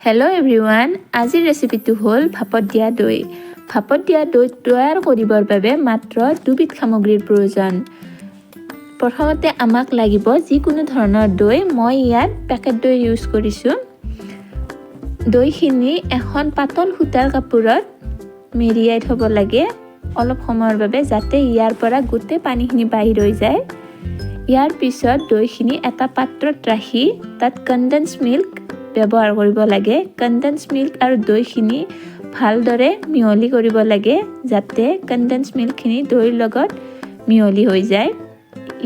Hello' everyone, আজিৰ ৰেচিপিটো হ'ল ভাপত দিয়া দৈ। ভাপত দিয়া দৈ তৈয়াৰ কৰিবৰ বাবে মাত্ৰ দুবিধ সামগ্ৰীৰ প্ৰয়োজন। প্ৰথমতে আমাক লাগিব যিকোনো ধৰণৰ দৈ। মই ইয়াত পেকেট দৈ ইউজ কৰিছোঁ। দৈখিনি এখন পাতল সূতাৰ কাপোৰত মেৰিয়াই থ'ব লাগে অলপ সময়ৰ বাবে, যাতে ইয়াৰ পৰা গোটেই পানীখিনি বাহিৰ হৈ যায়। ইয়াৰ পিছত দৈখিনি এটা পাত্ৰত ৰাখি তাত কনডেন্স মিল্ক ব্যৱহাৰ কৰিব লাগে। কনডেন্স মিল্ক আৰু দৈখিনি ভালদৰে মিহলি কৰিব লাগে, যাতে কনডেন্স মিল্কখিনি দৈৰ লগত মিহলি হৈ যায়।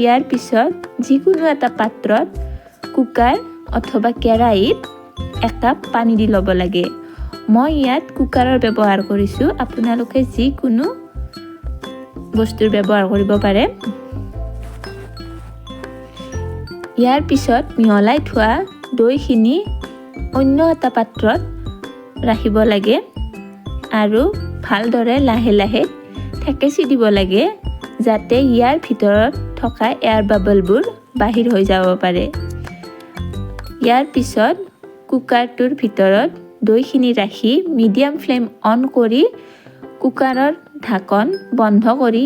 ইয়াৰ পিছত যিকোনো এটা পাত্ৰত কুকাৰ অথবা কেৰাহীত একাপ পানী দি ল'ব লাগে। মই ইয়াত কুকাৰৰ ব্যৱহাৰ কৰিছোঁ, আপোনালোকে যিকোনো বস্তুৰ ব্যৱহাৰ কৰিব পাৰে। ইয়াৰ পিছত মিহলাই থোৱা দৈখিনি অন্য এটা পাত্ৰত ৰাখিব লাগে আৰু ভালদৰে লাহে লাহে থেকেচি দিব লাগে, যাতে ইয়াৰ ভিতৰত থকা এয়াৰ বাবলবোৰ বাহিৰ হৈ যাব পাৰে। ইয়াৰ পিছত কুকাৰটোৰ ভিতৰত দৈখিনি ৰাখি মিডিয়াম ফ্লেম অন কৰি কুকাৰৰ ঢাকন বন্ধ কৰি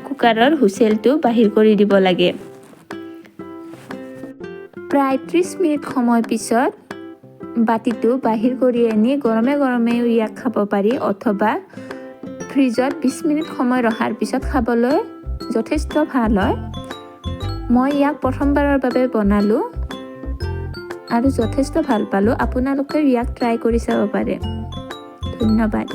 কুকাৰৰ হুইচেলটো বাহিৰ কৰি দিব লাগে। প্ৰায় 30 মিনিট সময় পিছত বাতিটো বাহিৰ কৰি আনি গৰমে গৰমে ইয়াক খাব পাৰি, অথবা ফ্ৰিজত 20 মিনিট সময় ৰখাৰ পিছত খাবলৈ যথেষ্ট ভাল হয়। মই ইয়াক প্ৰথমবাৰৰ বাবে বনালোঁ আৰু যথেষ্ট ভাল পালোঁ। আপোনালোকে ইয়াক ট্ৰাই কৰি চাব পাৰে। ধন্যবাদ।